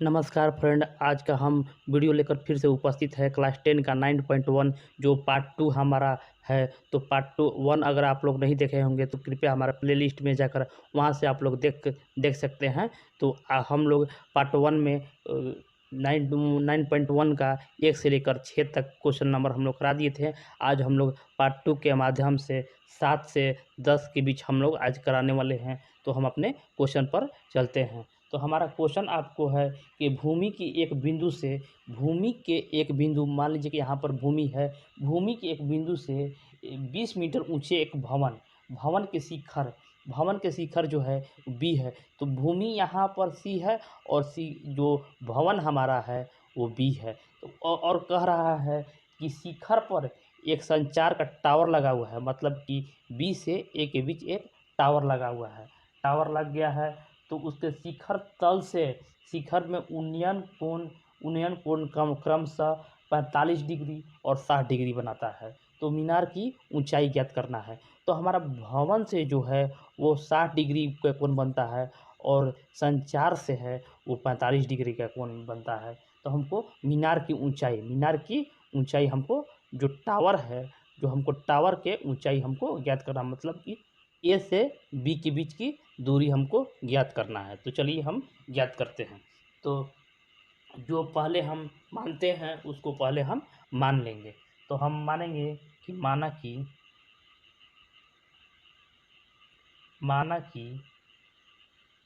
नमस्कार फ्रेंड, आज का हम वीडियो लेकर फिर से उपस्थित है क्लास 10 का 9.1 जो पार्ट 2 हमारा है। तो पार्ट 1 अगर आप लोग नहीं देखे होंगे तो कृपया हमारा प्लेलिस्ट में जाकर वहां से आप लोग देख सकते हैं। तो हम लोग पार्ट 1 में 9.1 का 1 से लेकर 6 तक क्वेश्चन नंबर हम लोग करा दिए थे। आज हम लोग पार्ट 2 के माध्यम से 7 से 10 के बीच हम लोग आज कराने वाले हैं। तो हम अपने क्वेश्चन पर चलते हैं। तो हमारा क्वेश्चन आपको है कि भूमि के एक बिंदु मान लीजिए कि यहाँ पर भूमि है। भूमि के एक बिंदु से 20 मीटर ऊंचे एक भवन के शिखर जो है बी है। तो भूमि यहाँ पर सी है और सी जो भवन हमारा है वो बी है। तो और कह रहा है कि शिखर पर एक संचार का टावर लगा हुआ है, मतलब कि बी से ए के बीच एक टावर लगा हुआ है। टावर लग गया है तो उसके शिखर तल से शिखर में उन्नयन कोण क्रमशः 45 डिग्री और 60 डिग्री बनाता है। तो मीनार की ऊंचाई ज्ञात करना है। तो हमारा भवन से जो है वो 60 डिग्री का कोण बनता है और संचार से है वो 45 डिग्री का कोण बनता है। तो हमको मीनार की ऊंचाई हमको जो टावर है, जो हमको टावर के ऊंचाई हमको ज्ञात करना, मतलब कि ए से बी के बीच की दूरी हमको ज्ञात करना है। तो चलिए हम ज्ञात करते हैं। तो जो पहले हम मानते हैं उसको पहले हम मान लेंगे। तो हम मानेंगे कि माना कि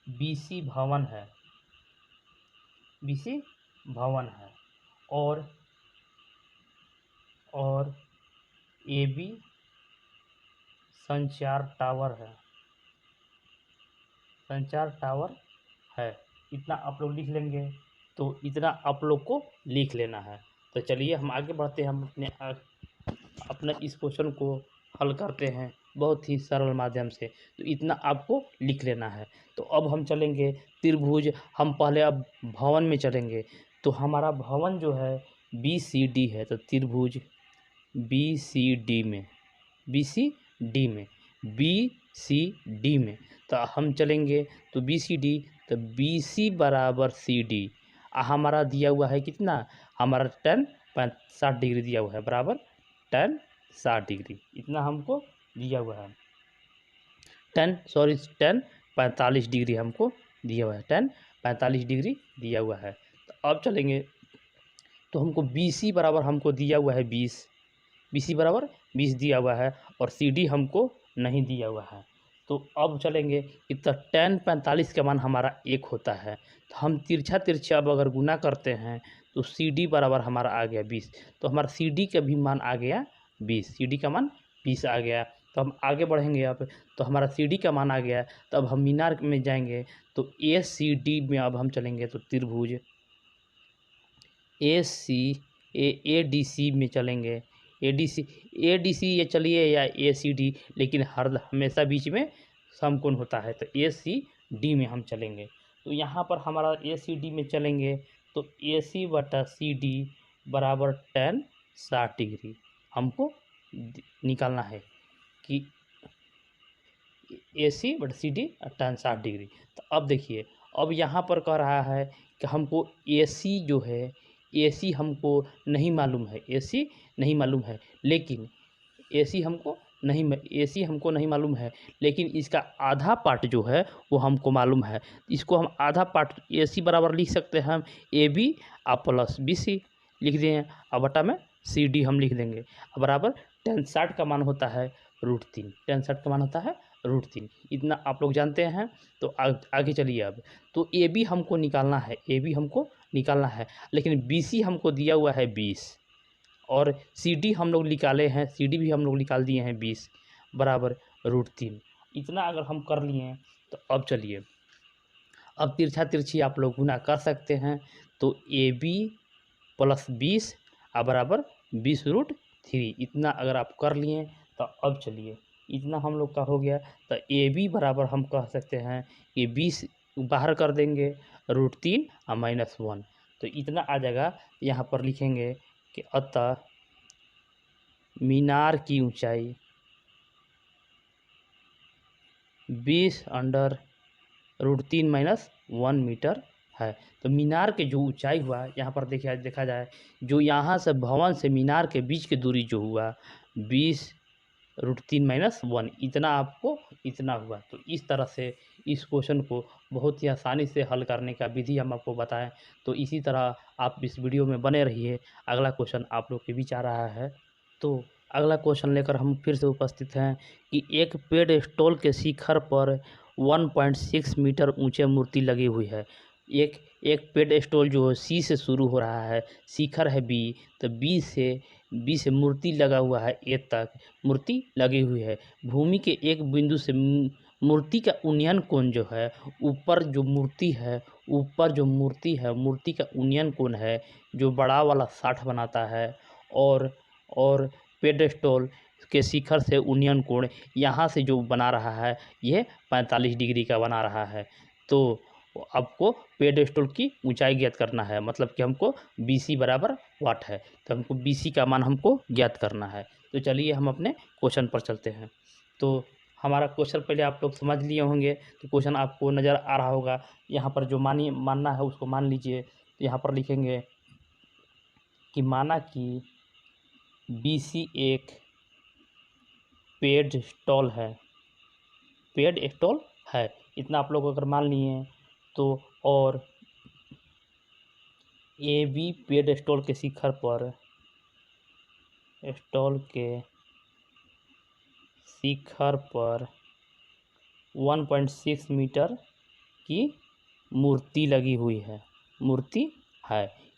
बीसी भवन है और ए बी संचार टावर है। इतना आप लोग लिख लेंगे। तो इतना आप लोग को लिख लेना है। तो चलिए हम आगे बढ़ते हैं। हम अपने इस क्वेश्चन को हल करते हैं बहुत ही सरल माध्यम से। तो इतना आपको लिख लेना है। तो अब हम चलेंगे त्रिभुज। हम पहले अब भवन में चलेंगे। तो हमारा भवन जो है BCD है। तो त्रिभुज BCD में तो हम चलेंगे। तो BCD, तो BC बराबर CD। हमारा दिया हुआ है कितना, हमारा tan 60 डिग्री दिया हुआ है, बराबर tan 60 डिग्री। इतना हमको दिया हुआ है। tan 45 डिग्री हमको दिया हुआ है, tan 45 डिग्री दिया हुआ है। तो अब चलेंगे। तो हमको BC बराबर हमको दिया हुआ है 20 बराबर 20 दिया हुआ है और CD हमको नहीं दिया हुआ है। तो अब चलेंगे कि तो tan 45 का मान हमारा 1 होता है। तो हम तिरछा अब अगर गुना करते हैं तो CD बराबर हमारा आ गया 20। तो हमारा CD का भी मान आ गया 20, CD का मान 20 आ गया। तो हम आगे बढ़ेंगे अब। तो हमारा CD का मान आ गया। तो अब हम मीनार में जाएंगे। तो ACD में अब हम चलेंगे। तो त्रिभुज ADC में चलेंगे। ADC ये चलिए या ACD, लेकिन हमेशा बीच में समकोण होता है। तो ACD में हम चलेंगे। तो यहाँ पर हमारा ACD में चलेंगे। तो AC बटा CD बराबर tan 60 डिग्री हमको निकालना है कि AC बटा CD tan 60 डिग्री। तो अब देखिए, अब यहाँ पर कह रहा है कि हमको AC जो है, AC हमको नहीं मालूम है, लेकिन AC हमको नहीं मालूम है, लेकिन इसका आधा पार्ट जो है वो हमको मालूम है। इसको हम आधा पार्ट AC बराबर लिख सकते हैं हम AB और प्लस BC लिख दें। और बटा में CD हम लिख देंगे। बराबर tan 60 का मान होता है √3। tan 60 का मान होता है √3। इतना आप लोग जानते हैं। तो आगे चलिए अब। तो AB हमको निकालना है, लेकिन BC हमको दिया हुआ है 20 और CD हम लोग निकाले हैं, CD भी हम लोग निकाल दिए हैं 20 बराबर √3। इतना अगर हम कर लिए तो अब चलिए, अब तिरछी आप लोग गुना कर सकते हैं। तो AB प्लस 20 बराबर 20√3। इतना अगर आप कर लिए तो अब चलिए, इतना हम लोग का हो गया। तो AB बराबर हम कह सकते हैं कि 20 बाहर कर देंगे √3 और -1। तो इतना आ जाएगा। यहाँ पर लिखेंगे कि अतः मीनार की ऊंचाई 20 अंडर √3 - 1 मीटर है। तो मीनार के जो ऊंचाई हुआ यहाँ पर देखा जाए, जो यहाँ से भवन से मीनार के बीच की दूरी जो हुआ 20√3 - 1, इतना आपको इतना हुआ। तो इस तरह से इस क्वेश्चन को बहुत ही आसानी से हल करने का विधि हम आपको बताएं। तो इसी तरह आप इस वीडियो में बने रहिए। अगला क्वेश्चन आप लोग के बीच आ रहा है। तो अगला क्वेश्चन लेकर हम फिर से उपस्थित हैं कि एक पेडस्टॉल के शिखर पर 1.6 मीटर ऊंचे मूर्ति लगी हुई है। एक पेडस्टॉल जो सी से शुरू हो रहा है, शिखर है बी, तो बी से मूर्ति लगा हुआ है ए तक मूर्ति लगी हुई है। भूमि के एक बिंदु से मूर्ति का उन्नयन कोण जो है, ऊपर जो मूर्ति है मूर्ति का उन्नयन कोण है जो बड़ा वाला 60 बनाता है, और पेडस्टॉल के शिखर से उन्नयन कोण यहाँ से जो बना रहा है यह 45 डिग्री का बना रहा है। तो आपको पेडस्टॉल की ऊंचाई ज्ञात करना है, मतलब कि हमको BC बराबर वाट है, तो हमको BC का मान हमको ज्ञात करना है। तो चलिए हम अपने क्वेश्चन पर चलते हैं। तो हमारा क्वेश्चन पहले आप लोग समझ लिए होंगे, तो क्वेश्चन आपको नज़र आ रहा होगा। यहाँ पर जो मानना है उसको मान लीजिए। तो यहाँ पर लिखेंगे कि माना कि BC एक पेडस्टॉल है, इतना आप लोग अगर मान लिए तो, और AB पेडस्टॉल के शिखर पर 1.6 मीटर की मूर्ति लगी हुई है,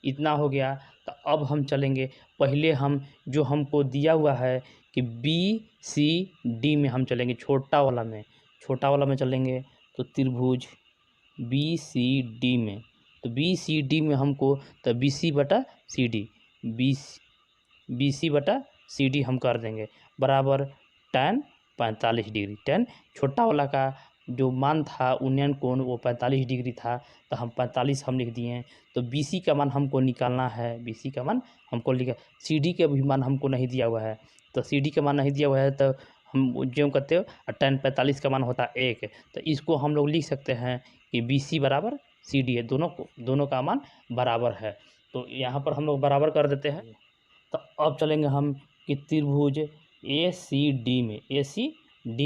इतना हो गया। तो अब हम चलेंगे, पहले हम जो हमको दिया हुआ है कि BCD में हम चलेंगे, छोटा वाला में चलेंगे। तो त्रिभुज BCD में, तो BCD में हमको तो BC/CD हम कर देंगे बराबर tan 45 डिग्री। tan छोटा वाला का जो मान था उन्नयन कोण वो 45 डिग्री था, तो हम 45 हम लिख दिए। तो BC का मान हमको निकालना है, BC का मान हमको लिखा, CD का भी मान हमको नहीं दिया हुआ है। तो CD का मान नहीं दिया हुआ है तो हम जो करते हो tan 45 का मान होता है 1, तो इसको हम लोग लिख सकते हैं कि BC बराबर CD है, दोनों का मान बराबर है। तो यहाँ पर हम लोग बराबर कर देते हैं। तो अब चलेंगे हम कि त्रिभुज ACD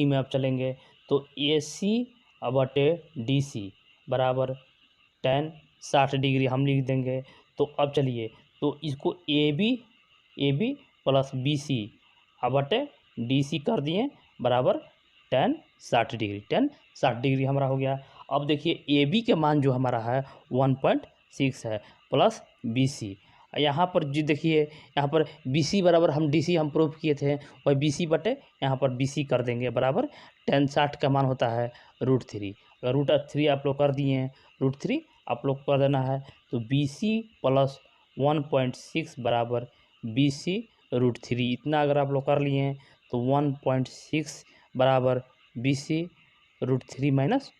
में अब चलेंगे। तो AC/DC बराबर tan 60 डिग्री हम लिख देंगे। तो अब चलिए, तो इसको AB + BC/DC कर दिए बराबर tan 60 डिग्री। tan 60 डिग्री हमारा हो गया। अब देखिए AB के मान जो हमारा है 1.6 है प्लस BC। यहाँ पर जो देखिए, यहाँ पर BC बराबर हम DC हम प्रूफ किए थे, वही BC बटे यहाँ पर BC कर देंगे बराबर tan 60 का मान होता है √3। अगर √3 आप लोग कर दिए हैं, √3 आप लोग कर देना है। तो BC + 1.6 बराबर BC√3, इतना अगर आप लोग कर लिए हैं तो 1.6 बराबर BC√3 -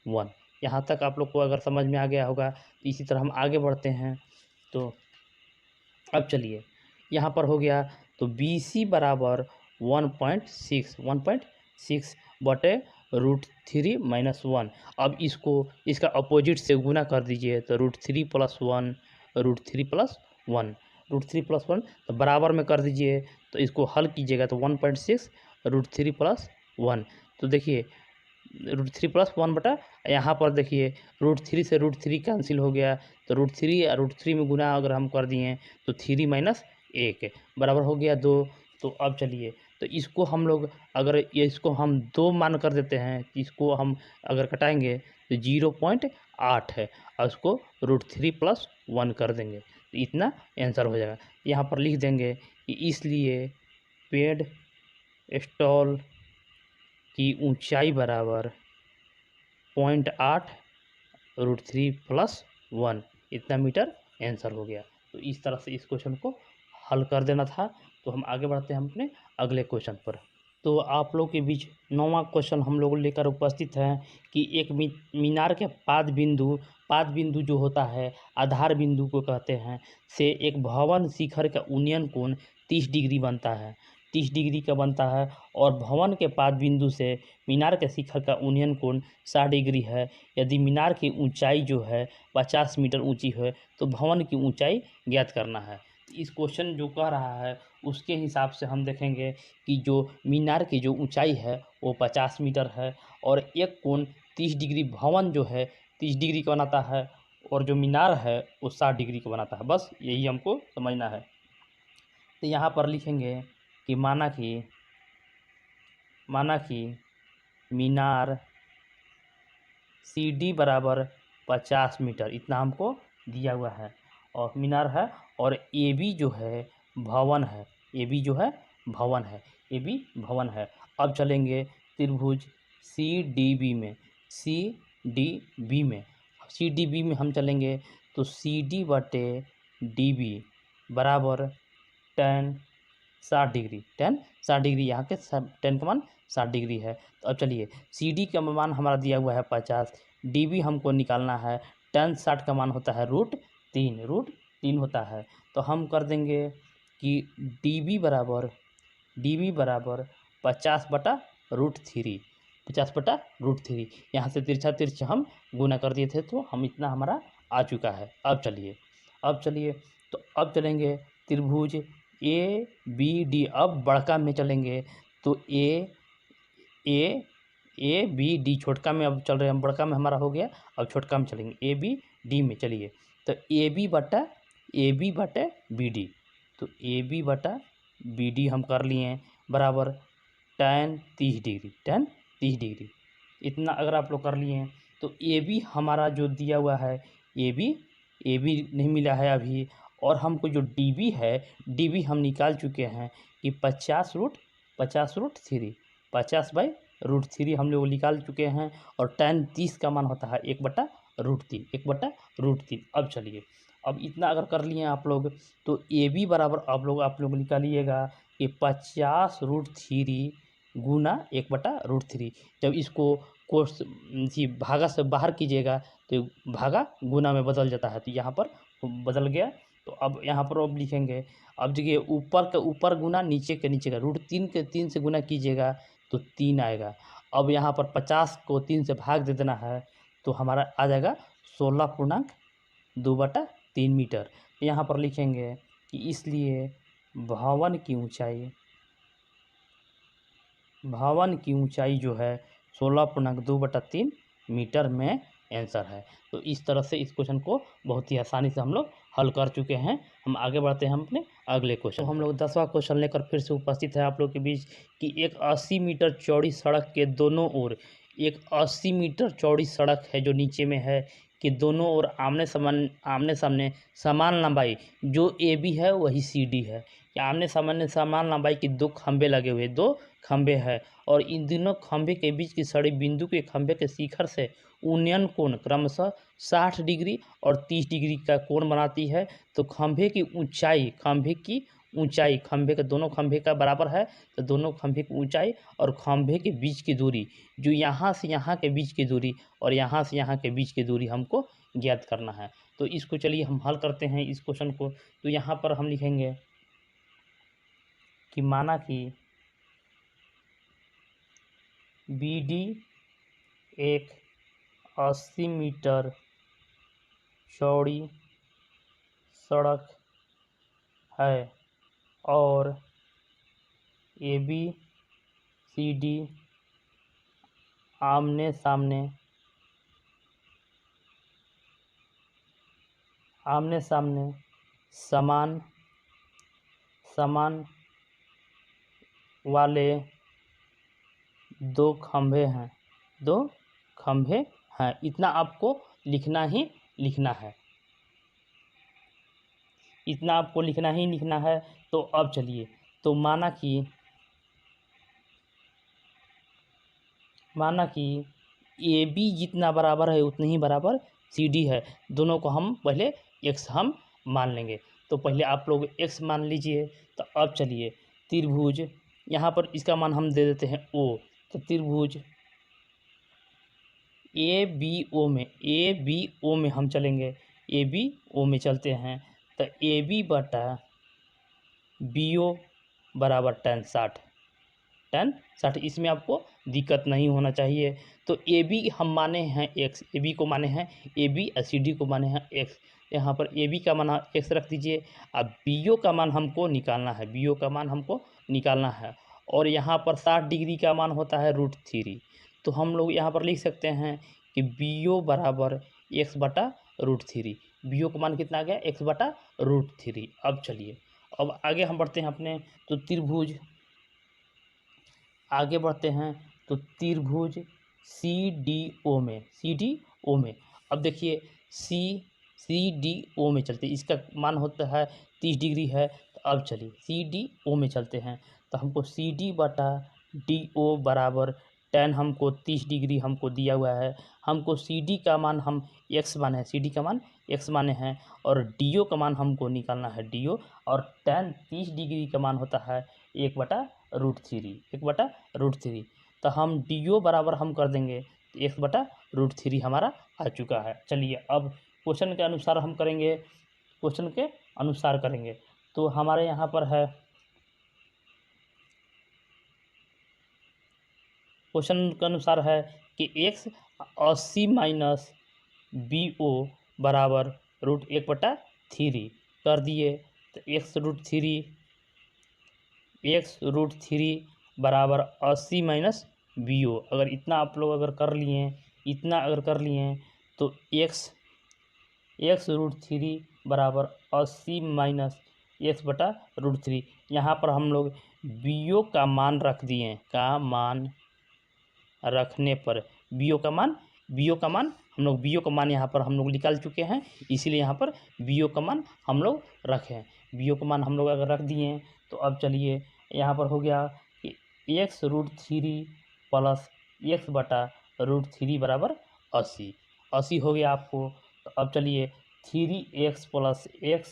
1। यहाँ तक आप लोग को अगर समझ में आ गया होगा, तो इसी तरह हम आगे बढ़ते हैं। तो अब चलिए यहाँ पर हो गया, तो BC बराबर 1.6 बटे √3 - 1। अब इसका अपोजिट से गुना कर दीजिए, तो √3 + 1 तो बराबर में कर दीजिए। तो इसको हल कीजिएगा तो 1.6 √3 + 1। तो देखिए √3 + 1 बटा, यहाँ पर देखिए √3 से √3 कैंसिल हो गया, तो √3 में गुना अगर हम कर दिए तो 3 - 1 बराबर हो गया 2। तो अब चलिए, तो इसको हम लोग अगर इसको हम 2 मान कर देते हैं, इसको हम अगर घटाएंगे तो 0.8 है, और उसको √3 + 1 कर देंगे, तो इतना आंसर हो जाएगा। यहाँ पर लिख देंगे कि इसलिए पेडस्टॉल की ऊंचाई बराबर 0.8 √3 + 1, इतना मीटर आंसर हो गया। तो इस तरह से इस क्वेश्चन को हल कर देना था। तो हम आगे बढ़ते हैं अपने अगले क्वेश्चन पर। तो आप लोग के बीच 9वां क्वेश्चन हम लोग लेकर उपस्थित हैं कि एक मीनार के पाद बिंदु जो होता है, आधार बिंदु को कहते हैं, से एक भवन शिखर का उन्नयन कोण 30 डिग्री बनता है। 30 डिग्री का बनता है और भवन के पाद बिंदु से मीनार के शिखर का उन्नयन कोण 60 डिग्री है। यदि मीनार की ऊंचाई जो है 50 मीटर ऊंची है तो भवन की ऊंचाई ज्ञात करना है। इस क्वेश्चन जो कह रहा है उसके हिसाब से हम देखेंगे कि जो मीनार की जो ऊंचाई है वो 50 मीटर है और एक कोण 30 डिग्री भवन जो है 30 डिग्री का बनाता है और जो मीनार है वो 60 डिग्री का बनाता है। बस यही हमको समझना है। तो यहाँ पर लिखेंगे कि माना कि मीनार CD बराबर 50 मीटर इतना हमको दिया हुआ है और मीनार है और AB जो है भवन है, AB जो है भवन है, AB भवन है। अब चलेंगे त्रिभुज CDB में, CDB में हम चलेंगे तो CD बटे DB बराबर tan 60 डिग्री, tan 60 डिग्री, यहाँ के tan का मान 60 डिग्री है। तो अब चलिए CD का मान हमारा दिया हुआ है 50, DB हमको निकालना है, tan 60 का मान होता है √3 होता है। तो हम कर देंगे कि DB बराबर 50 बटा √3, 50 बटा √3। यहाँ से तिरछा हम गुना कर दिए थे तो हम इतना हमारा आ चुका है। अब चलिए तो अब चलेंगे त्रिभुज ABD। अब बड़का में चलेंगे तो ABD, छोटका में अब चल रहे हैं हम, बड़का में हमारा हो गया, अब छोटका में चलेंगे ABD में। चलिए तो AB बटा BD, तो AB बटा BD हम कर लिए बराबर tan 30 डिग्री, इतना अगर आप लोग कर लिए हैं तो AB हमारा जो दिया हुआ है AB नहीं मिला है अभी, और हमको जो DB है DB हम निकाल चुके हैं कि 50/√3 हम लोग निकाल चुके हैं और tan 30 का मान होता है 1/√3। अब चलिए अब इतना अगर कर लिए आप लोग तो AB बराबर आप लोग निकालिएगा कि 50√3 गुना 1/√3। जब इसको कोस भागा से बाहर कीजिएगा तो भागा गुना में बदल जाता है, तो यहाँ पर बदल गया। तो अब यहाँ पर अब लिखेंगे, अब देखिए ऊपर का ऊपर गुना नीचे के नीचे का, √3 के 3 से गुना कीजिएगा तो 3 आएगा। अब यहाँ पर 50 को 3 से भाग दे देना है तो हमारा आ जाएगा 16.2/3 मीटर। यहाँ पर लिखेंगे कि इसलिए भवन की ऊंचाई जो है 16.2/3 मीटर में आंसर है। तो इस तरह से इस क्वेश्चन को बहुत ही आसानी से हम लोग हल कर चुके हैं। हम आगे बढ़ते हैं अपने अगले क्वेश्चन। तो हम लोग 10वां क्वेश्चन लेकर फिर से उपस्थित है आप लोग के बीच कि एक 80 मीटर चौड़ी सड़क के दोनों ओर, एक 80 मीटर चौड़ी सड़क है जो नीचे में है कि दोनों ओर आमने सामने समान लंबाई, जो AB है वही CD है, कि आमने सामने समान लंबाई के दो खंभे लगे हुए, 2 खंभे हैं और इन दोनों खंभे के बीच की सड़ी बिंदु के खंभे के शिखर से उन्नयन कोण क्रमशः 60 डिग्री और 30 डिग्री का कोण बनाती है। तो खंभे की ऊंचाई खंभे के दोनों खंभे का बराबर है, तो दोनों खंभे की ऊंचाई और खंभे के बीच की दूरी, जो यहाँ से यहाँ के बीच की दूरी और यहाँ से यहाँ के बीच की दूरी हमको ज्ञात करना है। तो इसको चलिए हम हल करते हैं इस क्वेश्चन को। तो यहाँ पर हम लिखेंगे कि माना कि BD एक 80 मीटर चौड़ी सड़क है और ABCD आमने सामने समान वाले दो खंभे हैं, इतना आपको लिखना ही लिखना है, इतना आपको लिखना ही लिखना है। तो अब चलिए तो माना कि AB जितना बराबर है उतनी ही बराबर CD है। दोनों को हम पहले x हम मान लेंगे, तो पहले आप लोग x मान लीजिए। तो अब चलिए त्रिभुज, यहाँ पर इसका मान हम दे देते हैं O, तो त्रिभुज ABO में हम चलेंगे, ABO में चलते हैं। तो AB बटा BO बराबर tan 60, tan 60। इसमें आपको दिक्कत नहीं होना चाहिए। तो ए बी हम माने हैं x, ए बी को माने हैं ए बी और सी डी को माने हैं x। यहाँ पर ए बी का मान x रख दीजिए। अब बी ओ का मान हमको निकालना है, बी ओ का मान हमको निकालना है। और यहाँ पर 60 डिग्री का मान होता है √3। तो हम लोग यहाँ पर लिख सकते हैं कि बी ओ बराबर x/√3। बी ओ का मान कितना आ गया, x/√3। अब चलिए, अब आगे हम बढ़ते हैं अपने तो त्रिभुज, आगे बढ़ते हैं तो त्रिभुज सी डी ओ में, सी डी ओ में। अब देखिए सी डी ओ में चलते, इसका मान होता है 30 डिग्री है। तो अब चलिए सी डी ओ में चलते हैं। तो हमको सी डी बटा डी ओ बराबर tan हमको 30 डिग्री हमको दिया हुआ है। हमको सी डी का मान हम x माने हैं, सी डी का मान x माने हैं। और डी ओ का मान हमको निकालना है, डी ओ। और tan 30 डिग्री का मान होता है 1/√3, 1/√3। तो हम डी ओ बराबर हम कर देंगे 1/√3 हमारा आ चुका है। चलिए अब क्वेश्चन के अनुसार हम करेंगे, क्वेश्चन के अनुसार करेंगे। तो हमारे यहाँ पर है क्वेश्चन के अनुसार है कि x 80 माइनस बी ओ बराबर √1/3 कर दिए। तो x√3 बराबर 80 माइनस बी ओ। अगर इतना आप लोग अगर कर लिए, इतना अगर कर लिए तो x√3 बराबर 80 माइनस x/√3। यहाँ पर हम लोग बी ओ का मान रख दिए, का मान रखने पर बी ओ का मान हम लोग बी ओ का मान यहाँ पर हम लोग निकाल चुके हैं, इसीलिए यहाँ पर बी ओ का मान हम लोग रखें। बी ओ का मान हम लोग अगर रख दिए तो अब चलिए यहाँ पर हो गया कि x√3 प्लस x/√3 बराबर 80 हो गया आपको। तो अब चलिए 3x प्लस x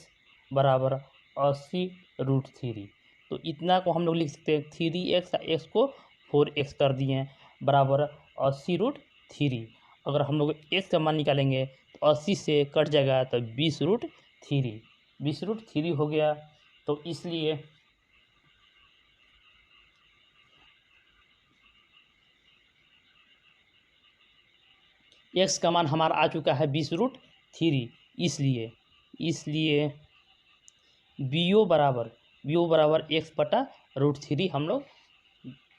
बराबर 80√3। तो इतना को हम लोग लिख सकते हैं 3x, x को 4x कर दिए बराबर 80√3। अगर हम लोग x का मान निकालेंगे तो 80 से कट जाएगा तो 20√3 हो गया। तो इसलिए x का मान हमारा आ चुका है 20√3। इसलिए बी ओ बराबर x/√3 हम लोग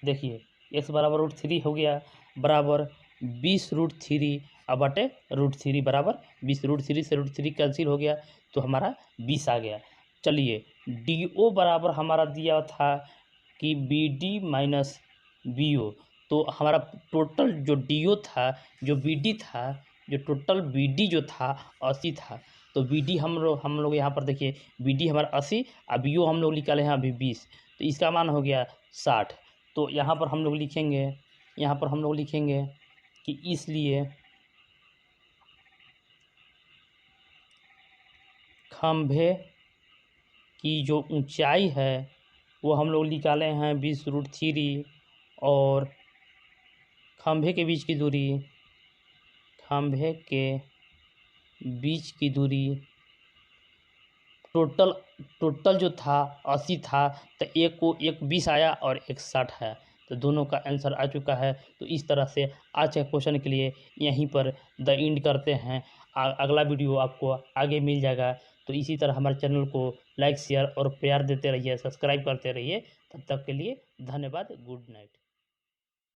देखिए x बराबर √3 हो गया बराबर 20√3 अब बटे √3 बराबर 20। √3 से √3 कैंसिल हो गया तो हमारा 20 आ गया। चलिए डी ओ बराबर हमारा दिया था कि B D minus B O. तो हमारा टोटल जो डी ओ था, जो बी डी था, जो टोटल बी डी जो था 80 था। तो बी डी हम लोग यहाँ पर देखिए बी डी हमारा 80 और बी ओ हम लोग निकाले हैं अभी 20। तो इसका मान हो गया 60। तो यहाँ पर हम लोग लिखेंगे कि इसलिए खंभे की जो ऊंचाई है वो हम लोग निकाले हैं 20√3 और खंभे के बीच की दूरी टोटल जो था 80 था। तो एक को 20 आया और एक 60 है। तो दोनों का आंसर आ चुका है। तो इस तरह से आज के क्वेश्चन के लिए यहीं पर द एंड करते हैं। अगला वीडियो आपको आगे मिल जाएगा। तो इसी तरह हमारे चैनल को लाइक, शेयर और प्यार देते रहिए, सब्सक्राइब करते रहिए। तब तक के लिए धन्यवाद। Good night.